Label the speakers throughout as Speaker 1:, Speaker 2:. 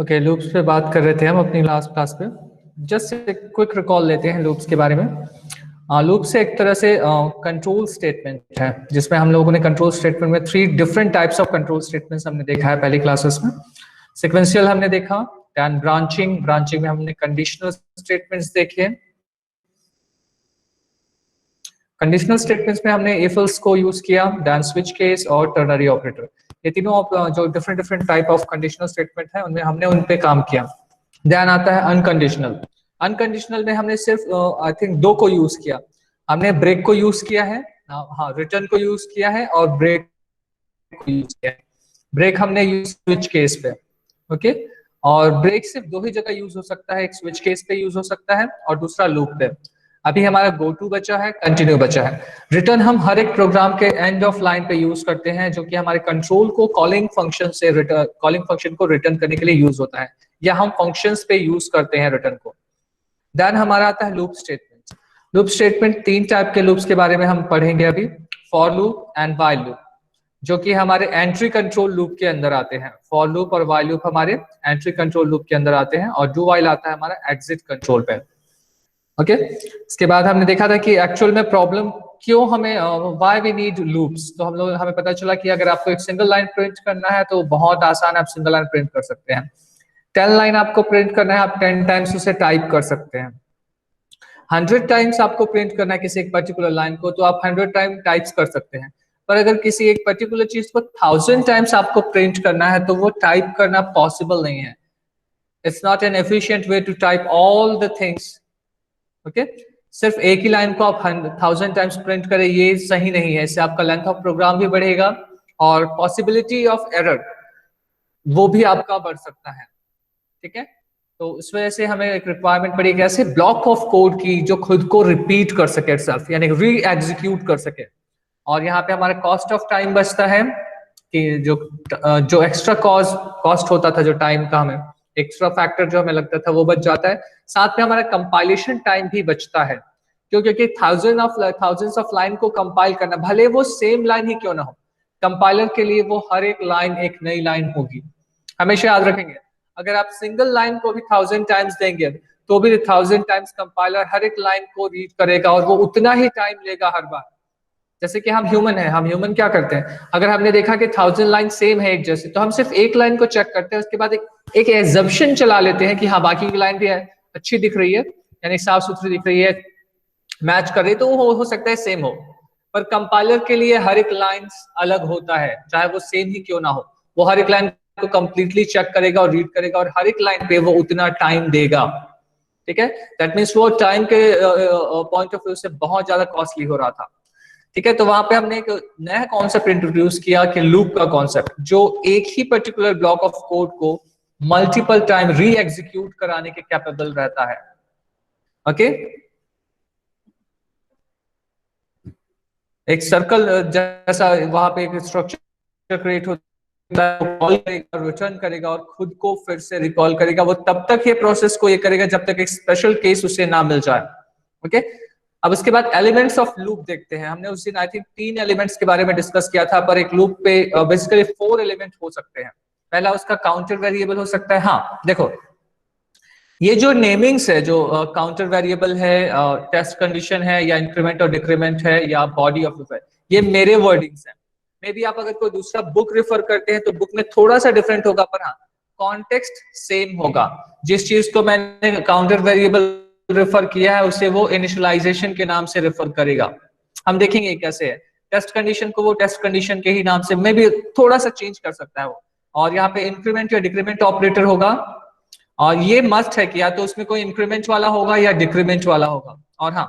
Speaker 1: Okay, loops पे बात कर रहे थे हम अपनी लास्ट क्लास पे। जस्ट एक क्विक रिकॉल लेते हैं लूप्स के बारे में। लूप से एक तरह से कंट्रोल स्टेटमेंट है, जिसमें हम लोगों ने कंट्रोल स्टेटमेंट में 3 different types of control statements हमने देखा है पहली क्लासेस में। सिक्वेंशियल हमने देखा, देन ब्रांचिंग में हमने कंडीशनल स्टेटमेंट्स देखे। कंडीशनल स्टेटमेंट्स में हमने इफ एल्स को यूज किया, देन स्विच केस और टर्नरी ऑपरेटर। ये तीनों जो different type of conditional statement है उनमें हमने उन पे काम किया। ध्यान आता है अनकंडीशनल। अनकंडीशनल में हमने सिर्फ आई थिंक 2 को यूज किया। हमने ब्रेक को यूज किया है, हाँ रिटर्न को यूज किया है और ब्रेक को यूज किया है। ब्रेक हमने यूज स्विच केस पे, ओके। और ब्रेक सिर्फ 2 ही जगह यूज हो सकता है, एक स्विच केस पे यूज हो सकता है और दूसरा लूप पे। अभी हमारा गो टू बचा है, कंटिन्यू बचा है। रिटर्न हम हर एक प्रोग्राम के एंड ऑफ लाइन पे यूज करते हैं, जो कि हमारे कंट्रोल को कॉलिंग फंक्शन को रिटर्न करने के लिए यूज होता है, या हम फंक्शंस पे यूज करते हैं रिटर्न को। देन हमारा आता है loop statement. Loop statement 3 type के लूप्स के बारे में हम पढ़ेंगे अभी, for loop and while loop, जो कि हमारे एंट्री कंट्रोल लूप के अंदर आते हैं। फॉर लूप और व्हाइल लूप हमारे एंट्री कंट्रोल लूप के अंदर आते हैं, और डू व्हाइल आता है हमारा एग्जिट कंट्रोल पे, ओके। इसके बाद हमने देखा था कि एक्चुअल में प्रॉब्लम क्यों हमें व्हाई वी नीड लूप्स। तो हमें पता चला कि अगर आपको एक सिंगल लाइन प्रिंट करना है तो बहुत आसान है, आप सिंगल लाइन प्रिंट कर सकते हैं। 10 लाइन आपको प्रिंट करना है, आप 10 टाइम्स उसे टाइप कर सकते हैं। 100 टाइम्स आपको प्रिंट करना है किसी एक पर्टिकुलर लाइन को, तो आप 100 टाइम टाइप्स कर सकते हैं। पर अगर किसी एक पर्टिकुलर चीज को 1000 टाइम्स आपको प्रिंट करना है तो वो टाइप करना पॉसिबल नहीं है। It's not an efficient way to type all the things, okay. सिर्फ एक ही लाइन को आप 1000 टाइम्स प्रिंट करें, ये सही नहीं है। इससे आपका लेंथ ऑफ प्रोग्राम भी बढ़ेगा और पॉसिबिलिटी ऑफ एरर वो भी आपका बढ़ सकता है, ठीक है। तो इस वजह से हमें एक रिक्वायरमेंट पड़ी कि ऐसे ब्लॉक ऑफ कोड की जो खुद को रिपीट कर सके itself, यानी री एग्जीक्यूट कर सके। और यहाँ पे हमारा कॉस्ट ऑफ टाइम बचता है कि जो एक्स्ट्रा कॉस्ट होता था, जो टाइम का हमें एक्स्ट्रा फैक्टर जो हमें लगता था वो बच जाता है। साथ में हमारा कंपाइलेशन टाइम भी बचता है, क्योंकि थाउजेंड्स ऑफ लाइन को कंपाइल करना, भले वो सेम लाइन ही क्यों ना हो, कंपाइलर के लिए वो हर एक लाइन एक नई लाइन होगी। हमेशा याद रखेंगे, अगर आप सिंगल लाइन को भी 1000 टाइम्स देंगे तो भी 1000 टाइम्स कंपाइलर हर एक लाइन को रीड करेगा, और वो उतना ही टाइम लेगा हर बार। जैसे कि हम ह्यूमन क्या करते हैं, अगर हमने देखा कि 1000 लाइन सेम है एक जैसे, तो हम सिर्फ एक लाइन को चेक करते हैं, उसके बाद एक एजम्पशन चला लेते हैं कि हाँ बाकी की लाइन भी है, अच्छी दिख रही है, यानी साफ सुथरी दिख रही है, मैच कर रही है, तो वो हो सकता है सेम हो। पर कंपाइलर के लिए हर एक लाइन अलग होता है, चाहे वो सेम ही क्यों ना हो। वो हर एक लाइन को कंप्लीटली चेक करेगा और रीड करेगा, और हर एक लाइन पे वो उतना टाइम देगा, ठीक है। दैट मीन्स वो टाइम के पॉइंट ऑफ व्यू से बहुत ज्यादा कॉस्टली हो रहा था, ठीक है। तो वहां पे हमने एक नया कॉन्सेप्ट इंट्रोड्यूस किया कि लूप का कॉन्सेप्ट, जो एक ही पर्टिकुलर ब्लॉक ऑफ कोड को मल्टीपल टाइम री एग्जीक्यूट कराने के कैपेबल रहता है, ओके। एक सर्कल जैसा वहां पे एक स्ट्रक्चर क्रिएट होता है, कॉल करेगा, रिटर्न करेगा और खुद को फिर से रिकॉल करेगा। वो तब तक ये प्रोसेस को ये करेगा जब तक एक स्पेशल केस उसे ना मिल जाए, ओके। अब उसके बाद एलिमेंट्स ऑफ लूप देखते हैं। हमने उस दिन आई थिंक 3 एलिमेंट्स के बारे में डिस्कस किया था, पर एक लूप पे बेसिकली 4 एलिमेंट हो सकते हैं। पहला उसका काउंटर वेरिएबल हो सकता है। हाँ देखो, ये जो नेमिंग्स है, जो काउंटर वेरिएबल है, टेस्ट कंडीशन है, या इंक्रीमेंट और डिक्रीमेंट है, या बॉडी ऑफ लूप है, ये मेरे वर्डिंग्स हैं। मे बी आप अगर कोई दूसरा बुक रेफर करते हैं तो बुक में थोड़ा सा डिफरेंट होगा, पर हाँ कॉन्टेक्स्ट सेम होगा। जिस चीज को मैंने काउंटर वेरिएबल रेफर किया है उसे वो इनिशियलाइजेशन के नाम से रेफर करेगा। हम देखेंगे कैसे है। टेस्ट कंडीशन को वो टेस्ट कंडीशन के ही नाम से मे बी थोड़ा सा चेंज कर सकता है वो। और यहाँ पे इंक्रीमेंट या डिक्रीमेंट ऑपरेटर होगा, और ये मस्ट है कि या तो उसमें कोई इंक्रीमेंट वाला होगा या डिक्रीमेंट वाला होगा। और हाँ,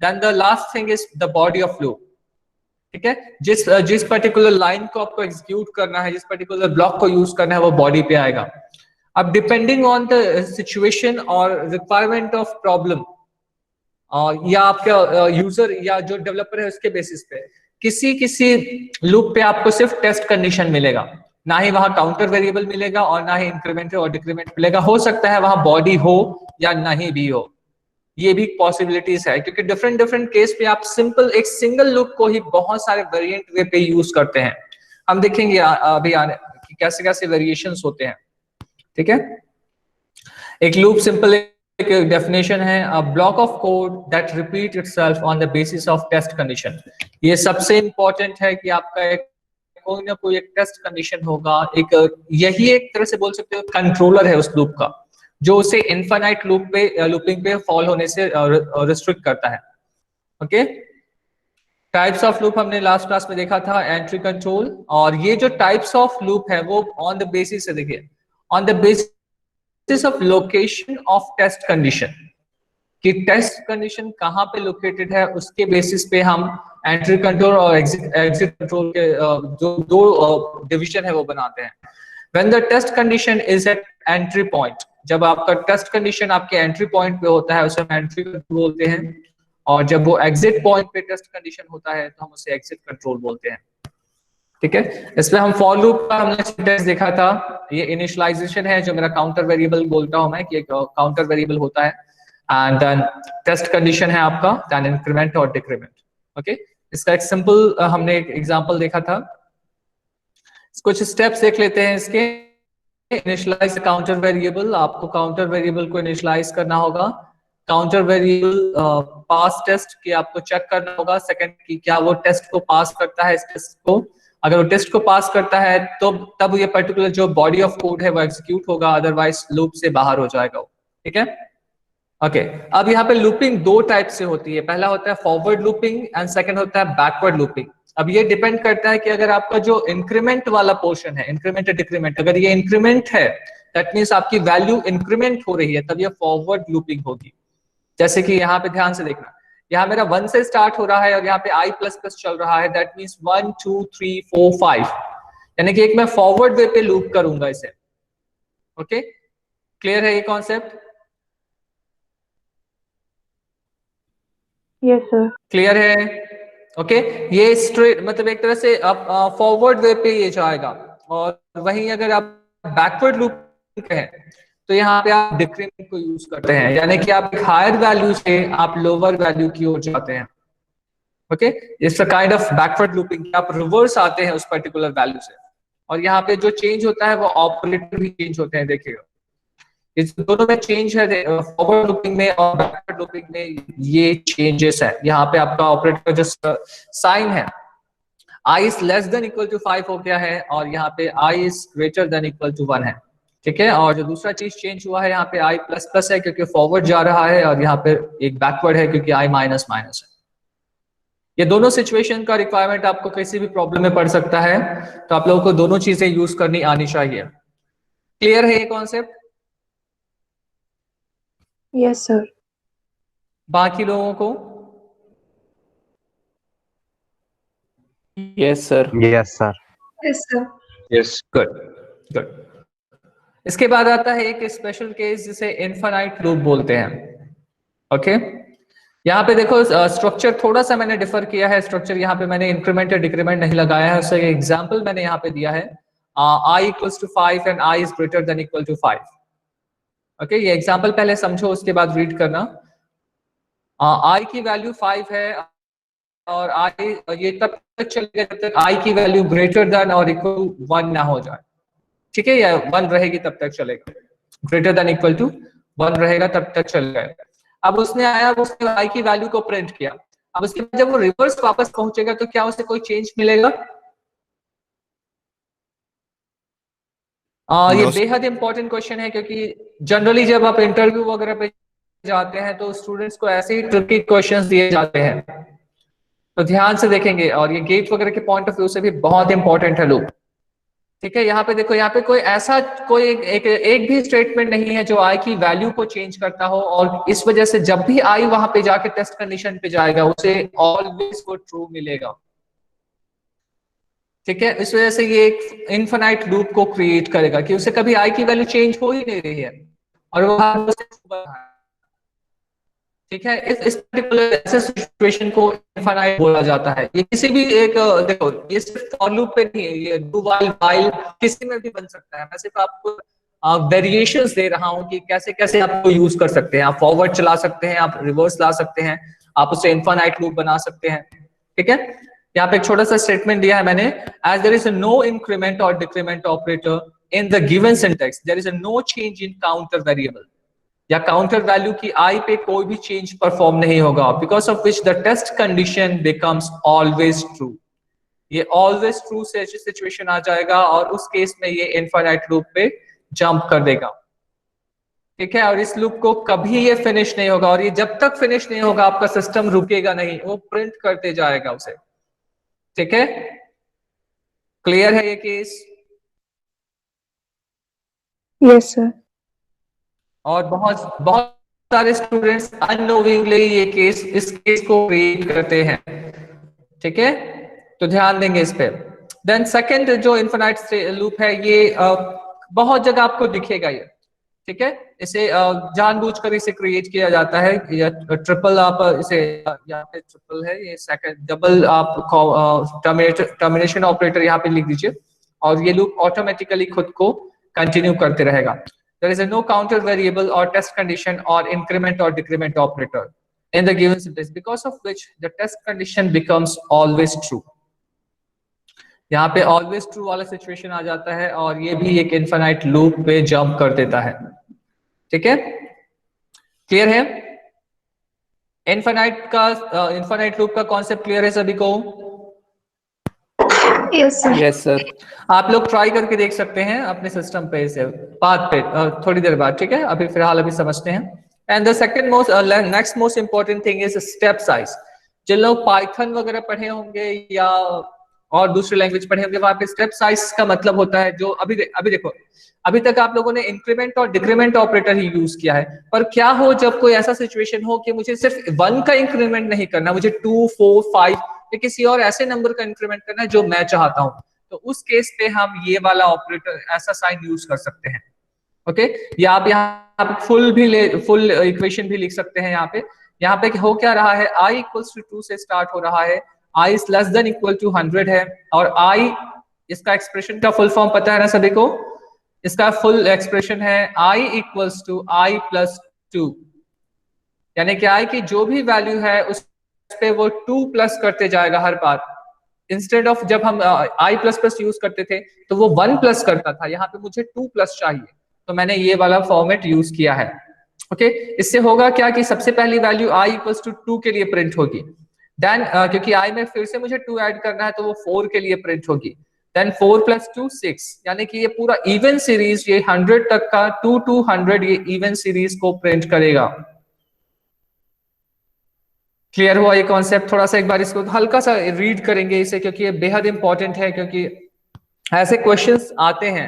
Speaker 1: then the last thing is the body of loop, ठीक है। जिस पर्टिकुलर लाइन को आपको एग्जीक्यूट करना है, जिस पर्टिकुलर ब्लॉक को यूज करना है, वो बॉडी पे आएगा। अब डिपेंडिंग ऑन द सिचुएशन और रिक्वायरमेंट ऑफ प्रॉब्लम, या आपका यूजर या जो डेवलपर है उसके बेसिस पे, किसी लूप पे आपको सिर्फ टेस्ट कंडीशन मिलेगा, ना ही वहां काउंटर वेरिएबल मिलेगा और ना ही इंक्रीमेंट और डिक्रीमेंट मिलेगा। हो सकता है वहां बॉडी हो या नहीं भी हो, ये भी पॉसिबिलिटीज है, क्योंकि डिफरेंट केस पे आप एक सिंगल लूप को ही बहुत सारे वेरिएंट वे पे यूज करते हैं। हम देखेंगे अभी आने कि कैसे कैसे वेरिएशंस होते हैं, ठीक है। एक लूप सिंपल एक डेफिनेशन है, a block of code that repeat itself on the basis of test condition. ये सबसे इंपॉर्टेंट है कि आपका एक कोई ना कोई एक टेस्ट कंडीशन होगा, एक यही एक तरह से बोल सकते हो कंट्रोलर है उस लूप का, जो उसे इनफाइनाइट लूप पे लूपिंग पे फॉल होने से रिस्ट्रिक्ट करता है। ओके, टाइप्स ऑफ लूप हमने लास्ट क्लास में देखा था, एंट्री कंट्रोल, और ये जो टाइप्स ऑफ लूप है वो ऑन द बेसिस से, देखिए on the basis of location of test condition, कि टेस्ट कंडीशन कहां पे लोकेटेड है उसके बेसिस पे हम एंट्री कंट्रोल और एग्जिट कंट्रोल के जो दो डिवीजन है वो बनाते हैं। When the test condition is at entry point, जब आपका टेस्ट कंडीशन आपके एंट्री पॉइंट पे होता है उसे हम एंट्री कंट्रोल बोलते हैं, और जब वो एग्जिट पॉइंट पे टेस्ट कंडीशन होता है तो हम उसे एग्जिट कंट्रोल बोलते हैं। ठीक है, इसमें हम फॉर लूप का हमने सिंटेक्स देखा था, ये इनिशियलाइजेशन है जो मेरा काउंटर वेरिएबल बोलता हूं मैं कि एक काउंटर वेरिएबल होता है, एंड देन टेस्ट कंडीशन है आपका, देन इंक्रीमेंट और डिक्रीमेंट। ओके, इसका एक सिंपल हमने एक एग्जांपल देखा था, कुछ स्टेप्स देख लेते हैं इसके। इनिशियलाइज काउंटर वेरिएबल, आपको काउंटर वेरिएबल को इनिशियलाइज करना होगा, काउंटर वेरिएबल पास टेस्ट की आपको चेक करना होगा, सेकंड की क्या वो टेस्ट को पास करता है, इस टेस्ट को अगर वो टेस्ट को पास करता है तो तब ये पर्टिकुलर जो बॉडी ऑफ कोड है वो एग्जीक्यूट होगा, अदरवाइज लूप से बाहर हो जाएगा। ठीक है, ओके, अब यहाँ पे लूपिंग दो टाइप से होती है, पहला होता है फॉरवर्ड लूपिंग एंड सेकंड होता है बैकवर्ड लूपिंग। अब ये डिपेंड करता है कि अगर आपका जो इंक्रीमेंट वाला पोर्शन है, इंक्रीमेंट या डिक्रीमेंट, अगर ये इंक्रीमेंट है दैट मींस आपकी वैल्यू इंक्रीमेंट हो रही है, तब ये फॉरवर्ड लूपिंग होगी। जैसे कि यहाँ पे ध्यान से देखना, यहाँ मेरा 1 से स्टार्ट हो रहा है और यहाँ पे i प्लस प्लस चल रहा है, दैट मींस 1 2 3 4 5, यानी कि एक मैं फॉरवर्ड वे पे लूप करूंगा इसे। ओके, क्लियर है ये कॉन्सेप्ट?
Speaker 2: Yes sir.
Speaker 1: क्लियर है? ओके, ये स्ट्रेट मतलब एक तरह से आप फॉरवर्ड वे पे ये जाएगा, और वहीं अगर आप बैकवर्ड लूप है तो यहाँ पे आप डिक्रीमेंट को यूज करते हैं, यानी कि आप एक हायर वैल्यू से आप लोअर वैल्यू की ओर जाते हैं। Okay, it's a kind of backward looping, आप रिवर्स आते हैं उस पर्टिकुलर वैल्यू से, और यहाँ पे जो चेंज होता है वो ऑपरेटर भी चेंज होते हैं। देखिएगा इस दोनों में चेंज है, फॉरवर्ड लूपिंग में और बैकवर्ड लूपिंग में ये चेंजेस है। यहाँ पे आपका ऑपरेटर जो साइन है i is less than equal to 5 हो गया है, और यहाँ पे i is greater than equal to 1 है। ठीक है, और जो दूसरा चीज चेंज हुआ है यहाँ पे i प्लस प्लस है क्योंकि फॉरवर्ड जा रहा है, और यहाँ पे एक बैकवर्ड है क्योंकि i माइनस माइनस है। ये दोनों सिचुएशन का रिक्वायरमेंट आपको किसी भी प्रॉब्लम में पड़ सकता है, तो आप लोगों को दोनों चीजें यूज करनी आनी चाहिए। क्लियर है ये कॉन्सेप्ट?
Speaker 2: Yes sir.
Speaker 1: बाकी लोगों को?
Speaker 3: Yes sir.
Speaker 4: Yes sir.
Speaker 2: Yes sir.
Speaker 4: Yes.
Speaker 1: Good good. इसके बाद आता है एक स्पेशल केस जिसे इनफाइनाइट लूप बोलते हैं। ओके, यहाँ पे देखो स्ट्रक्चर थोड़ा सा मैंने डिफर किया है, स्ट्रक्चर यहाँ पे मैंने इंक्रीमेंट या डिक्रीमेंट नहीं लगाया है, उसका एग्जांपल मैंने यहाँ पे दिया है, i equals to 5 and i is greater than equal to 5। Okay, ये एग्जांपल पहले समझो उसके बाद रीड करना। i की वैल्यू 5 है और i ये तब तक चलेगा जब तक i की वैल्यू ग्रेटर देन और इक्वल टू 1 ना हो जाए। ठीक है, या 1 रहेगी तब तक चलेगा, ग्रेटर देन इक्वल टू 1 रहेगा तब तक चलेगा। अब उसने आया, उसने i की वैल्यू को प्रिंट किया, अब उसके बाद जब वो रिवर्स वापस पहुंचेगा तो क्या उसे कोई चेंज मिलेगा? ये बेहद इंपॉर्टेंट क्वेश्चन है, क्योंकि जनरली जब आप इंटरव्यू वगैरह पे जाते हैं तो स्टूडेंट्स को ऐसे ही ट्रिकी क्वेश्चंस दिए जाते हैं, तो ध्यान से देखेंगे, और ये गेट वगैरह के पॉइंट ऑफ व्यू से भी बहुत इंपॉर्टेंट है लूप। ठीक है, यहाँ पे देखो, यहाँ पे कोई ऐसा कोई एक भी स्टेटमेंट नहीं है जो i की वैल्यू को चेंज करता हो, और इस वजह से जब भी i वहां पे जाके टेस्ट कंडीशन पे जाएगा उसे ऑलवेज वो ट्रू मिलेगा। ठीक है, इस वजह से ये एक इनफिनाइट लूप को क्रिएट करेगा कि उसे कभी i की वैल्यू चेंज हो ही नहीं रही है, और वो ठीक है, इस पर्टिकुलर ऐसे सिचुएशन को इनफिनाइट बोला जाता है। ये किसी भी एक देखो, ये सिर्फ फॉर लूप पे नहीं है, ये डू व्हाइल किसी में भी बन सकता है। मैं सिर्फ आपको वेरिएशंस दे रहा हूं कि कैसे कैसे आपको यूज कर सकते हैं। आप फॉरवर्ड चला सकते हैं, आप रिवर्स ला सकते हैं, आप उसे इनफिनाइट लूप बना सकते हैं। ठीक है, यहाँ पे एक छोटा सा स्टेटमेंट दिया है मैंने, as there is no increment और decrement operator in the given syntax there is no change in counter variable. या काउंटर वैल्यू की आई पे कोई भी चेंज परफॉर्म नहीं होगा, because of which the test condition becomes always true. ये always true से सिचुएशन आ जाएगा और उस केस में ये इनफाइनाइट लूप पे जंप कर देगा, ठीक है। और इस लूप को कभी ये फिनिश नहीं होगा, और ये जब तक फिनिश नहीं होगा आपका सिस्टम रुकेगा नहीं, वो प्रिंट करते जाएगा उसे, ठीक है। क्लियर है ये केस?
Speaker 2: Yes, sir.
Speaker 1: और बहुत बहुत सारे स्टूडेंट्स अननोविंगली ये केस, इस केस को क्रिएट करते हैं, ठीक है, तो ध्यान देंगे इस पे। देन सेकंड जो इनफिनाइट लूप है, ये बहुत जगह आपको दिखेगा ये, ठीक है। इसे जानबूझकर इसे क्रिएट किया जाता है, या ट्रिपल आप इसे, यहाँ पे ट्रिपल है, ये सेकंड डबल आप टर्मिनेशन ऑपरेटर यहाँ पे लिख दीजिए, और ये लूप ऑटोमेटिकली खुद को कंटिन्यू करते रहेगा। There is a no counter variable or test condition or increment or decrement operator in the given syntax, because of which the test condition becomes always true. यहाँ पे always true वाला situation आ जाता है, और ये भी एक इनफाइनाइट लूप पे जंप कर देता है, ठीक है। क्लियर है? इनफाइनाइट लूप का कॉन्सेप्ट क्लियर है सभी को?
Speaker 2: Yes, sir.
Speaker 1: Yes sir. आप लोग ट्राई करके देख सकते हैं अपने सिस्टम पे, इसे पाथ पे थोड़ी देर बाद, ठीक है। अभी फिलहाल अभी समझते हैं। And the second most next most important thing is step size. जिन लोग पाइथन वगैरह पढ़े होंगे या और दूसरे लैंग्वेज पढ़े होंगे, वहां पे स्टेप साइज का मतलब होता है जो अभी देखो, अभी तक आप लोगों ने इंक्रीमेंट और डिक्रीमेंट ऑपरेटर ही यूज किया है, पर क्या हो जब कोई ऐसा सिचुएशन हो कि मुझे सिर्फ 1 का इंक्रीमेंट नहीं करना, मुझे 2, 4, 5 या किसी और ऐसे नंबर का इंक्रीमेंट करना है जो मैं चाहता हूं, तो उस केस पे हम ये वाला ऑपरेटर, ऐसा साइन यूज कर सकते हैं, ओके। या आप यहाँ पे फुल इक्वेशन भी लिख सकते हैं। यहाँ पे हो क्या रहा है, i इक्वल्स टू 2 से स्टार्ट हो रहा है, i is less than equal to 100 है, और i इसका एक्सप्रेशन का फुल फॉर्म पता है ना सभी को? इसका फुल एक्सप्रेशन है i equals to i plus 2, यानी कि i की जो भी वैल्यू है उस पे वो 2 प्लस करते जाएगा हर बार। इंस्टेड ऑफ जब हम i प्लस प्लस यूज करते थे तो वो 1 प्लस करता था, यहाँ पे मुझे 2 प्लस चाहिए, तो मैंने ये वाला फॉर्मेट यूज किया है, ओके। इससे होगा क्या कि सबसे पहली वैल्यू i इक्वल्स टू 2 के लिए प्रिंट होगी, देन क्योंकि i में फिर से मुझे 2 ऐड करना है तो वो 4 के लिए प्रिंट होगी, देन 4 प्लस 2 6, यानी कि ये पूरा इवन सीरीज, ये 100 तक का 2 to 100 ये इवन सीरीज को प्रिंट करेगा। क्लियर हुआ ये कॉन्सेप्ट? थोड़ा सा एक बार इसको हल्का सा रीड करेंगे इसे, क्योंकि ये बेहद इंपॉर्टेंट है, क्योंकि ऐसे क्वेश्चंस आते हैं,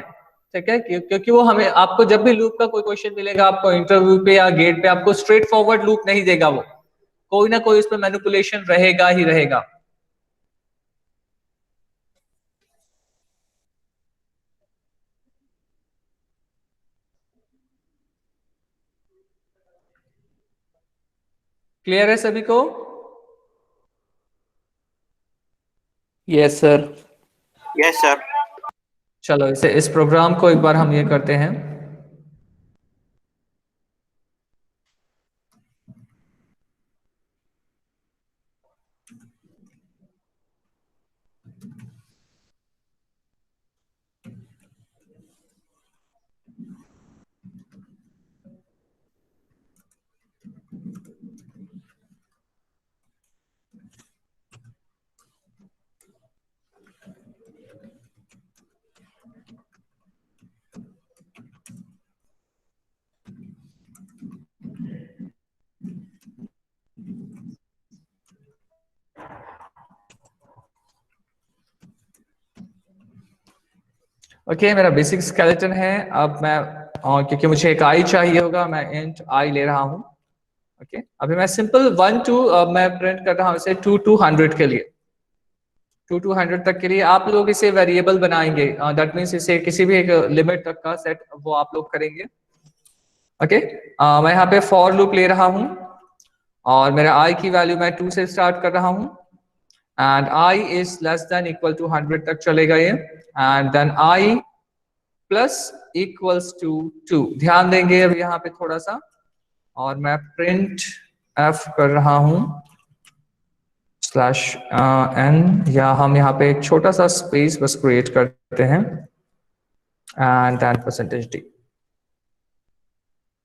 Speaker 1: ठीक है। क्योंकि वो हमें, आपको जब भी लूप का कोई क्वेश्चन मिलेगा आपको इंटरव्यू पे या गेट पे, आपको स्ट्रेट फॉरवर्ड लूप नहीं देगा, वो कोई ना कोई उसमें मैनिपुलेशन रहेगा ही रहेगा। क्लियर है सभी को?
Speaker 3: Yes sir.
Speaker 4: Yes sir.
Speaker 1: चलो इस प्रोग्राम को एक बार हम ये करते हैं। ओके मेरा बेसिक स्केलेटन है। अब मैं क्योंकि मुझे एक आई चाहिए होगा, मैं इंट आई ले रहा हूँ, ओके। अभी मैं सिंपल 1 to मैं प्रिंट कर रहा हूँ इसे 2 to 100 के लिए, 2 to 100 तक के लिए आप लोग इसे वेरिएबल बनाएंगे, दैट मीन्स इसे किसी भी एक लिमिट तक का सेट वो आप लोग करेंगे, ओके। मैं यहाँ पे फॉर लूप ले रहा हूँ, और मेरा आई की वैल्यू मैं 2 से स्टार्ट कर रहा हूँ, and i is less than equal to 100 तक चलेगा ये, and then i plus equals to 2। ध्यान देंगे अब यहाँ पे थोड़ा सा, और मैं प्रिंट f कर रहा हूँ /n, या हम यहाँ पे एक छोटा सा स्पेस बस क्रिएट करते हैं, एंड देन %d।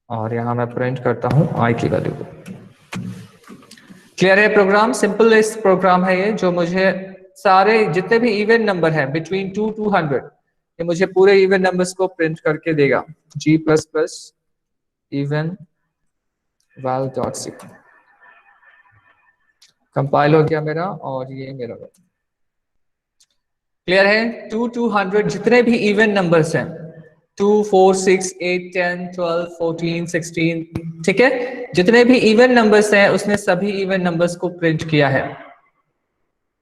Speaker 1: और यहाँ मैं प्रिंट करता हूँ आई की वैल्यू को। क्लियर है प्रोग्राम? सिंपल इस प्रोग्राम है ये, जो मुझे सारे जितने भी इवन नंबर हैं बिटवीन 200 ये मुझे पूरे इवन नंबर्स को प्रिंट करके देगा। G++ even val dot C compile हो गया मेरा, और ये मेरा क्लियर है। 200 जितने भी इवन नंबर्स हैं 2, 4, 6, 8, 10, 12, 14, 16, ठीक है, जितने भी इवन नंबर्स हैं उसने सभी इवन नंबर्स को प्रिंट किया है।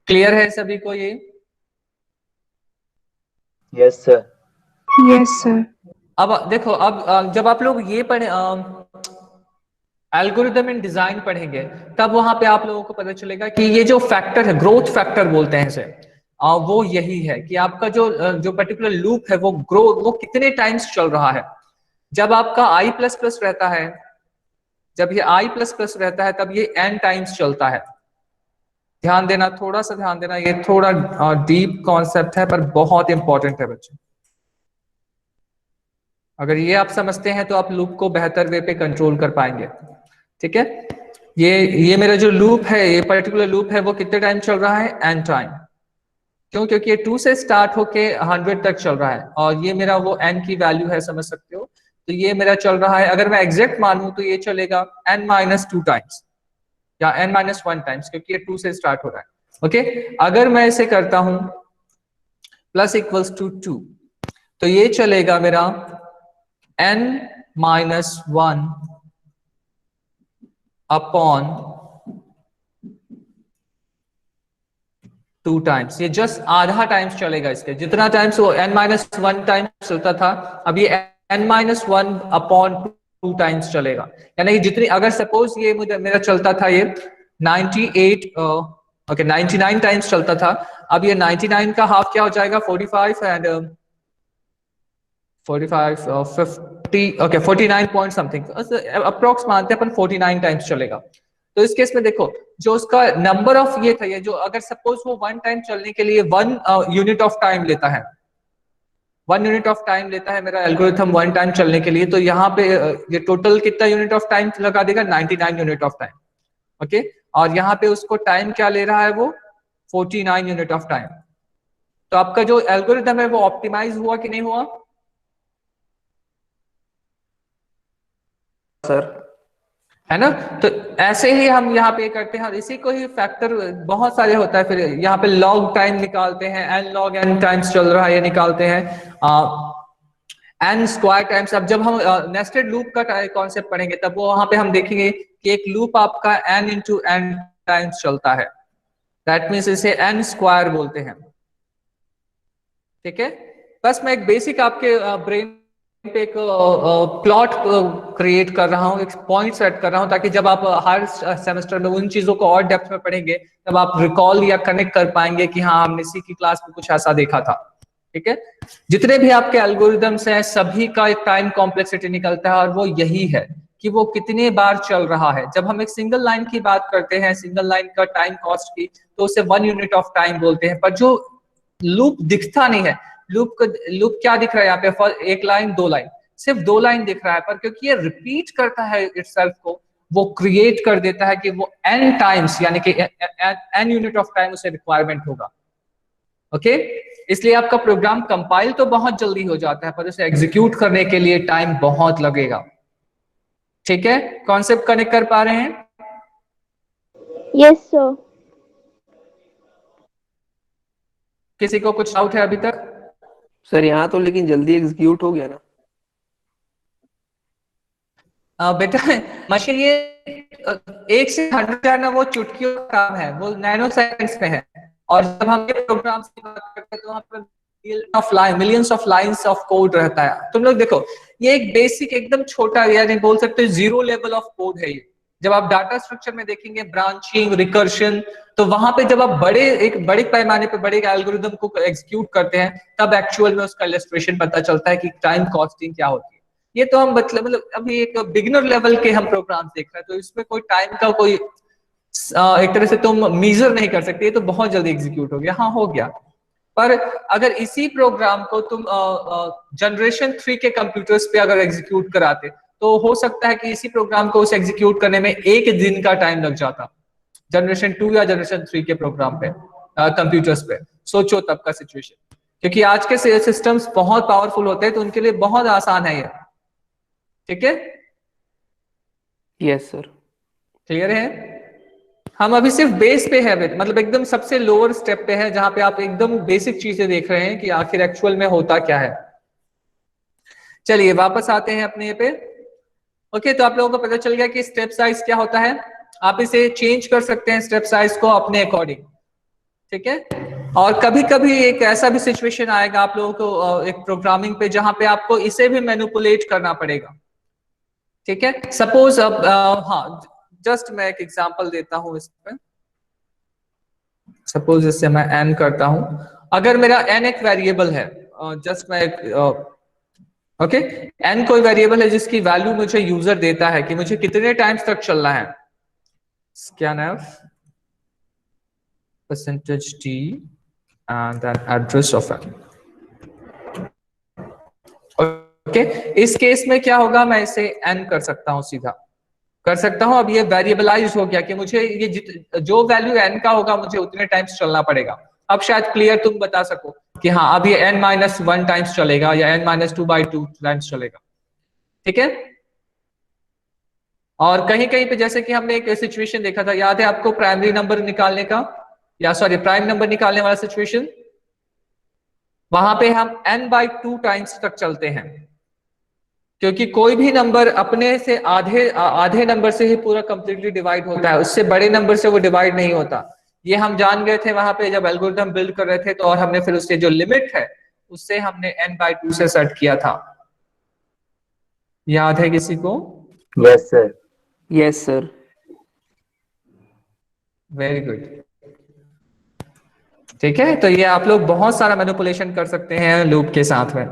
Speaker 1: क्लियर है सभी को ये?
Speaker 3: Yes sir.
Speaker 2: Yes, sir.
Speaker 1: अब देखो, अब जब आप लोग ये पढ़े एल्गोरिदम इन डिजाइन पढ़ेंगे, तब वहां पे आप लोगों को पता चलेगा कि ये जो फैक्टर है, ग्रोथ फैक्टर बोलते हैं इसे, वो यही है कि आपका जो पर्टिकुलर लूप है वो कितने टाइम्स चल रहा है। जब आपका i++ रहता है, जब ये i++ रहता है तब ये n टाइम्स चलता है। ध्यान देना, थोड़ा सा ध्यान देना, ये थोड़ा डीप कॉन्सेप्ट है पर बहुत इंपॉर्टेंट है बच्चे। अगर ये आप समझते हैं तो आप लूप को बेहतर वे पे कंट्रोल कर पाएंगे। ठीक है, ये मेरा जो लूप है, ये पर्टिकुलर लूप है, वो कितने टाइम चल रहा है? n time. क्यों? क्योंकि ये 2 से स्टार्ट होके 100 तक चल रहा है, और ये मेरा वो n की वैल्यू है, समझ सकते हो। तो ये मेरा चल रहा है, अगर मैं एग्जैक्ट मानूं तो ये चलेगा n-2 टाइम्स या n-1 टाइम्स, क्योंकि ये 2 से स्टार्ट हो रहा है। ओके, अगर मैं इसे करता हूं +=2, तो ये चलेगा मेरा n-1 अपॉन 2 टाइम्स। ये जस्ट आधा टाइम्स चलेगा इसके, जितना टाइम्स वो n-1 टाइम्स चलता था, अब ये n-1 अपॉन 2 टाइम्स चलेगा। यानी कि जितनी, अगर सपोज ये मेरा चलता था ये 99 टाइम्स चलता था, अब ये 99 का हाफ क्या हो जाएगा? 45 and 45 50 okay 49 point something, approx मानते हैं अपन 49 टाइम्स चलेगा। तो इस केस में देखो, जो उसका नंबर ऑफ ये था, ये जो अगर सपोज वो 1 टाइम चलने के लिए 1 यूनिट ऑफ टाइम लेता है, 1 यूनिट ऑफ टाइम लेता है मेरा एल्गोरिथम 1 टाइम चलने के लिए, तो यहाँ पे ये टोटल कितना यूनिट ऑफ टाइम लगा देगा? 99 यूनिट ऑफ टाइम। ओके, और यहाँ पे उसको टाइम क्या ले रहा है? वो 49 यूनिट ऑफ टाइम। तो आपका जो एल्गोरिथम है वो ऑप्टिमाइज हुआ कि नहीं हुआ?
Speaker 3: सर
Speaker 1: है ना? तो ऐसे ही हम यहाँ पे करते हैं, और इसी को ही फैक्टर बहुत सारे होता है। फिर यहाँ पे लॉग टाइम निकालते हैं, n log n टाइम्स चल रहा है ये निकालते हैं, n स्क्वायर टाइम्स। अब जब हम नेस्टेड लूप का कॉन्सेप्ट पढ़ेंगे, तब वो वहां पे हम देखेंगे कि एक लूप आपका n into n टाइम्स चलता है, दैट मीन्स इसे n स्क्वायर बोलते हैं। ठीक है, बस मैं एक बेसिक आपके ब्रेन पे एक प्लॉट क्रिएट कर रहा हूँ, एक पॉइंट सेट कर रहा हूँ, ताकि जब आप हर सेमेस्टर में उन चीजों को और डेप्थ में पढ़ेंगे, तब आप रिकॉल या कनेक्ट कर पाएंगे कि हाँ, हमने सी की क्लास में कुछ ऐसा देखा था। ठीक है, जितने भी आपके एल्गोरिदम्स हैं सभी का एक टाइम कॉम्प्लेक्सिटी निकलता है, और वो यही है कि वो कितने बार चल रहा है। जब हम एक सिंगल लाइन की बात करते हैं, सिंगल लाइन का टाइम कॉस्ट की, तो उसे 1 यूनिट ऑफ टाइम बोलते हैं। पर जो लूप दिखता नहीं है, लूप क्या दिख रहा है यहाँ पे? 1 लाइन 2 लाइन, सिर्फ 2 लाइन दिख रहा है, पर क्योंकि ये रिपीट करता है इटसेल्फ को, वो क्रिएट कर देता है कि वो n टाइम्स, यानी कि n यूनिट ऑफ टाइम उसे रिक्वायरमेंट होगा। ओके, इसलिए आपका प्रोग्राम कंपाइल तो बहुत जल्दी हो जाता है, पर उसे एग्जीक्यूट करने के लिए टाइम बहुत लगेगा। ठीक है, कॉन्सेप्ट कनेक्ट कर पा रहे हैं?
Speaker 2: Yes, sir.
Speaker 1: किसी को कुछ डाउट है अभी तक?
Speaker 3: सर यहाँ तो लेकिन जल्दी एग्जीक्यूट हो गया ना।
Speaker 1: बेटा मशीन ये 1 से 100 जाना वो चुटकियों का काम है, वो नैनो सेकंड्स में है। और जब हम ये प्रोग्राम की बात करते हैं तो वहां पर millions of lines of code रहता है। तुम लोग देखो, ये एक बेसिक एकदम छोटा, यानी बोल सकते हो 0 लेवल ऑफ कोड है ये। जब आप डाटा स्ट्रक्चर में देखेंगे ब्रांचिंग, रिकर्शन, तो वहां पे जब आप एक बड़े पैमाने पे बड़े एल्गोरिदम को एग्जीक्यूट करते हैं, तब एक्चुअल में उसका इलस्ट्रेशन पता चलता है कि टाइम कॉस्टिंग क्या होती है। ये तो हम मतलब अभी एक बिगिनर लेवल के हम प्रोग्राम देख रहे हैं, तो इसमें कोई टाइम का कोई एक तरह से तुम मीजर नहीं कर सकते। ये तो बहुत जल्दी एग्जीक्यूट हो गया, हाँ हो गया। पर अगर इसी प्रोग्राम को तुम जनरेशन 3 के कंप्यूटर्स पे अगर एग्जीक्यूट कराते, तो हो सकता है कि इसी प्रोग्राम को उसे एग्जीक्यूट करने में 1 दिन का टाइम लग जाता, जनरेशन 2 या जनरेशन 3 के प्रोग्राम पे, कंप्यूटर्स पे। सोचो तब का सिचुएशन, क्योंकि आज के सिस्टम्स बहुत पावरफुल होते हैं तो उनके लिए बहुत आसान है ये। ठीक है,
Speaker 3: यस सर।
Speaker 1: क्लियर है? हम अभी सिर्फ बेस पे है, मतलब एकदम सबसे लोअर स्टेप पे है, जहां पे आप एकदम बेसिक चीजें देख रहे हैं कि आखिर एक्चुअल में होता क्या है। चलिए वापस आते हैं अपने पे। ओके, तो आप लोगों को पता चल गया कि स्टेप साइज क्या होता है। आप इसे चेंज कर सकते हैं स्टेप साइज को अपने अकॉर्डिंग। ठीक है, और कभी कभी एक ऐसा भी सिचुएशन आएगा आप लोगों को एक प्रोग्रामिंग पे, जहां पे आपको इसे भी मैनिपुलेट करना पड़ेगा। ठीक है, सपोज अब हाँ, जस्ट मैं एक एग्जांपल देता हूं इस पे। सपोज इससे मैं n करता हूं, अगर मेरा n एक वेरिएबल है, जस्ट मैं ओके, n कोई वेरिएबल है जिसकी वैल्यू मुझे यूजर देता है कि मुझे कितने टाइम्स तक चलना है। scanf %t and then address of n। Okay, इस केस में क्या होगा, मैं इसे n कर सकता हूं, सीधा कर सकता हूं। अब ये वेरिएबलाइज हो गया कि मुझे ये जो वैल्यू n का होगा मुझे उतने टाइम्स चलना पड़ेगा। अब शायद क्लियर तुम बता सको कि हाँ अब ये n-1 टाइम्स चलेगा या n-2/2 टाइम्स चलेगा। ठीक है, और कहीं कहीं पे जैसे कि हमने एक सिचुएशन देखा था, याद है आपको, प्राइमरी नंबर निकालने का, या सॉरी प्राइम नंबर निकालने वाला सिचुएशन, वहां पे हम n/2 टाइम्स तक चलते हैं, क्योंकि कोई भी नंबर अपने से आधे नंबर से ही पूरा कंप्लीटली डिवाइड होता है, उससे बड़े नंबर से वो डिवाइड नहीं होता। ये हम जान गए थे वहां पे जब एल्गोरिथम बिल्ड कर रहे थे, तो और हमने फिर उससे जो लिमिट है उससे हमने n/2 से सेट किया था। याद है किसी को?
Speaker 3: Yes sir. Yes sir.
Speaker 1: Very good. ठीक है, तो ये आप लोग बहुत सारा मैनिपुलेशन कर सकते हैं लूप के साथ में।